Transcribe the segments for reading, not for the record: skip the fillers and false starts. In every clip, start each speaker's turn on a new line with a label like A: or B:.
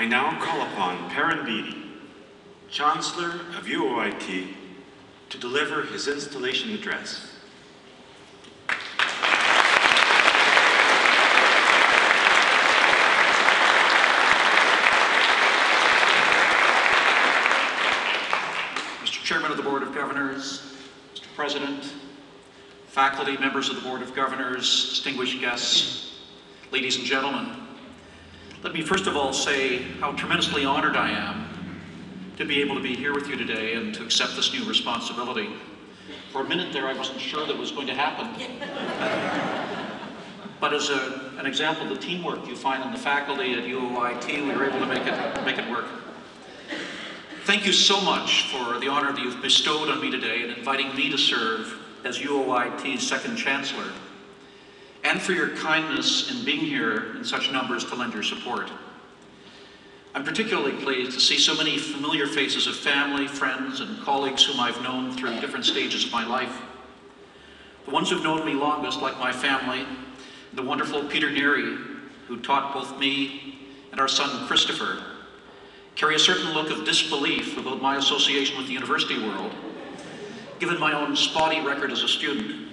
A: I now call upon Perrin Beatty, Chancellor of UOIT, to deliver his installation address.
B: Mr. Chairman of the Board of Governors, Mr. President, faculty, members of the Board of Governors, distinguished guests, ladies and gentlemen, let me first of all say how tremendously honored I am to be able to be here with you today and to accept this new responsibility. For a minute there, I wasn't sure that was going to happen. But as an example of the teamwork you find in the faculty at UOIT, we were able to make it work. Thank you so much for the honor that you've bestowed on me today in inviting me to serve as UOIT's second chancellor, and for your kindness in being here in such numbers to lend your support. I'm particularly pleased to see so many familiar faces of family, friends, and colleagues whom I've known through different stages of my life. The ones who've known me longest, like my family, the wonderful Peter Neary, who taught both me and our son Christopher, carry a certain look of disbelief about my association with the university world, given my own spotty record as a student.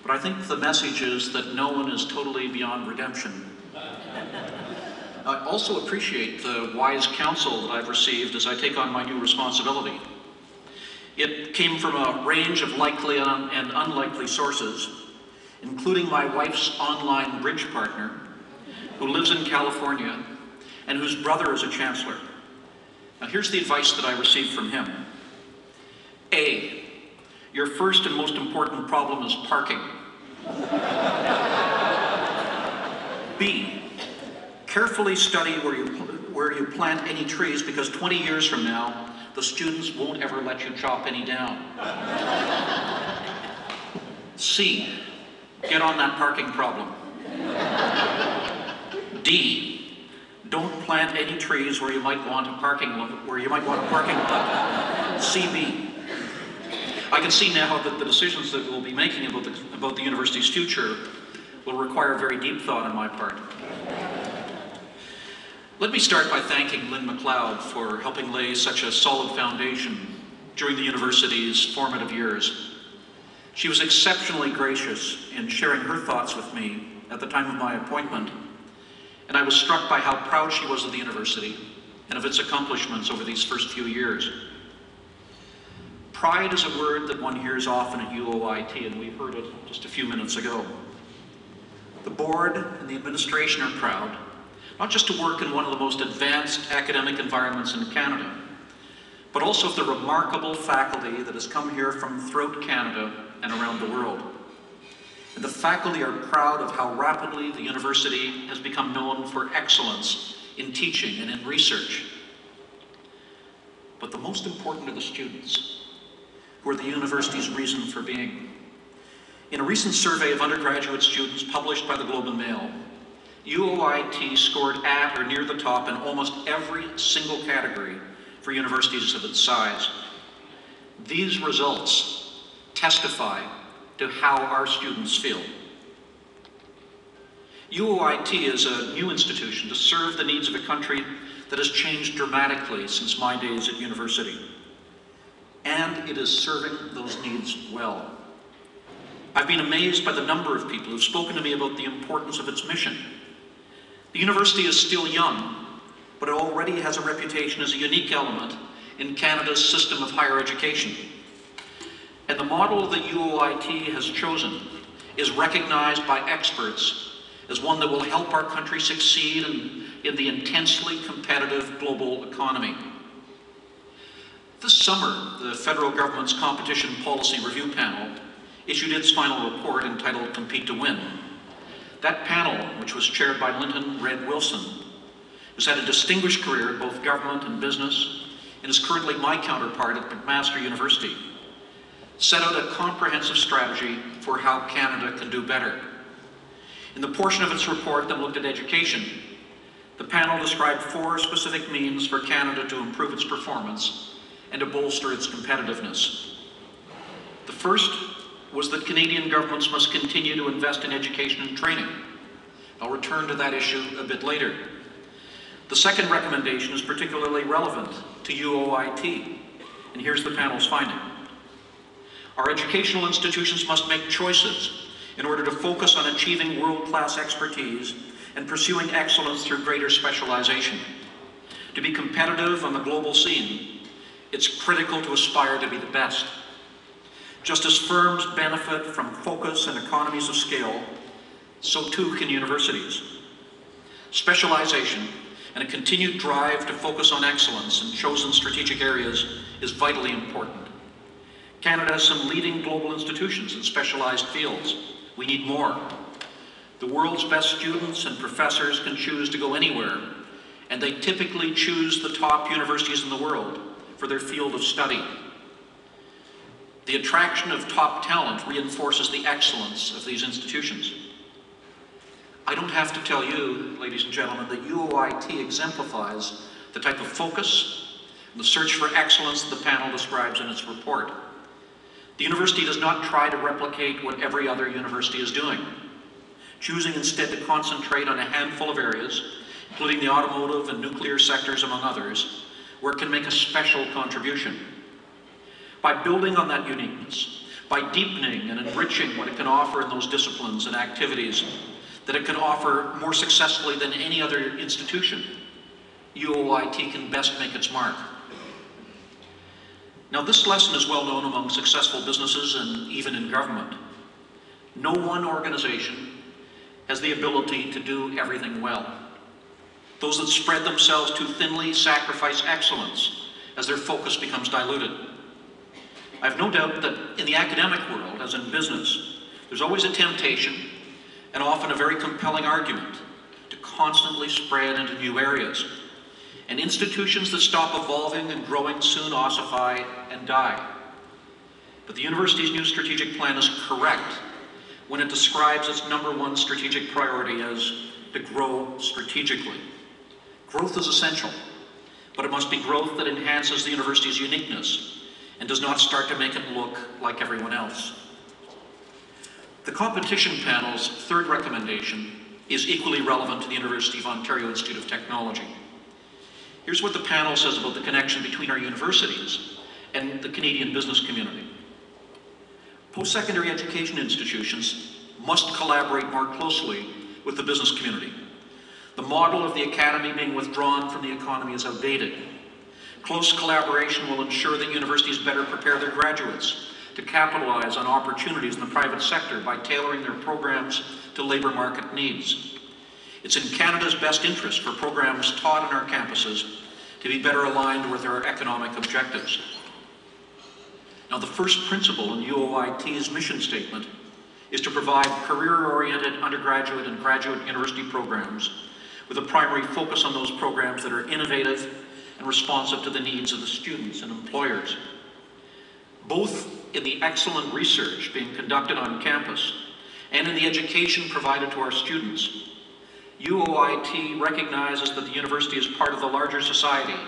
B: But I think the message is that no one is totally beyond redemption. I also appreciate the wise counsel that I've received as I take on my new responsibility. It came from a range of likely and unlikely sources, including my wife's online bridge partner, who lives in California and whose brother is a chancellor. Now here's the advice that I received from him. A, your first and most important problem is parking. B, carefully study where you plant any trees, because 20 years from now, the students won't ever let you chop any down. C, get on that parking problem. D, don't plant any trees where you might want a parking lot. CB. I can see now that the decisions that we'll be making about the university's future will require very deep thought on my part. Let me start by thanking Lynn MacLeod for helping lay such a solid foundation during the university's formative years. She was exceptionally gracious in sharing her thoughts with me at the time of my appointment, and I was struck by how proud she was of the university and of its accomplishments over these first few years. Pride is a word that one hears often at UOIT, and we heard it just a few minutes ago. The board and the administration are proud, not just to work in one of the most advanced academic environments in Canada, but also of the remarkable faculty that has come here from throughout Canada and around the world. And the faculty are proud of how rapidly the university has become known for excellence in teaching and in research. But the most important are the students, who are the university's reason for being. In a recent survey of undergraduate students published by the Globe and Mail, UOIT scored at or near the top in almost every single category for universities of its size. These results testify to how our students feel. UOIT is a new institution to serve the needs of a country that has changed dramatically since my days at university. And it is serving those needs well. I've been amazed by the number of people who've spoken to me about the importance of its mission. The university is still young, but it already has a reputation as a unique element in Canada's system of higher education. And the model that UOIT has chosen is recognized by experts as one that will help our country succeed in the intensely competitive global economy. This summer, the federal government's Competition Policy Review Panel issued its final report entitled Compete to Win. That panel, which was chaired by Linton Red Wilson, who's had a distinguished career in both government and business, and is currently my counterpart at McMaster University, set out a comprehensive strategy for how Canada can do better. In the portion of its report that looked at education, the panel described 4 specific means for Canada to improve its performance and to bolster its competitiveness. The first was that Canadian governments must continue to invest in education and training. I'll return to that issue a bit later. The second recommendation is particularly relevant to UOIT, and here's the panel's finding. Our educational institutions must make choices in order to focus on achieving world-class expertise and pursuing excellence through greater specialization. To be competitive on the global scene, it's critical to aspire to be the best. Just as firms benefit from focus and economies of scale, so too can universities. Specialization and a continued drive to focus on excellence in chosen strategic areas is vitally important. Canada has some leading global institutions in specialized fields. We need more. The world's best students and professors can choose to go anywhere, and they typically choose the top universities in the world for their field of study. The attraction of top talent reinforces the excellence of these institutions. I don't have to tell you, ladies and gentlemen, that UOIT exemplifies the type of focus and the search for excellence that the panel describes in its report. The university does not try to replicate what every other university is doing, choosing instead to concentrate on a handful of areas, including the automotive and nuclear sectors, among others, where it can make a special contribution. By building on that uniqueness, by deepening and enriching what it can offer in those disciplines and activities that it can offer more successfully than any other institution, UOIT can best make its mark. Now, this lesson is well known among successful businesses and even in government. No one organization has the ability to do everything well. Those that spread themselves too thinly sacrifice excellence as their focus becomes diluted. I have no doubt that in the academic world, as in business, there's always a temptation and often a very compelling argument to constantly spread into new areas. And institutions that stop evolving and growing soon ossify and die. But the university's new strategic plan is correct when it describes its #1 strategic priority as to grow strategically. Growth is essential, but it must be growth that enhances the university's uniqueness and does not start to make it look like everyone else. The competition panel's third recommendation is equally relevant to the University of Ontario Institute of Technology. Here's what the panel says about the connection between our universities and the Canadian business community. Post-secondary education institutions must collaborate more closely with the business community. The model of the academy being withdrawn from the economy is outdated. Close collaboration will ensure that universities better prepare their graduates to capitalize on opportunities in the private sector by tailoring their programs to labor market needs. It's in Canada's best interest for programs taught on our campuses to be better aligned with our economic objectives. Now, the first principle in UOIT's mission statement is to provide career-oriented undergraduate and graduate university programs with a primary focus on those programs that are innovative and responsive to the needs of the students and employers. Both in the excellent research being conducted on campus and in the education provided to our students, UOIT recognizes that the university is part of the larger society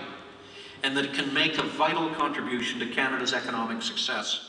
B: and that it can make a vital contribution to Canada's economic success.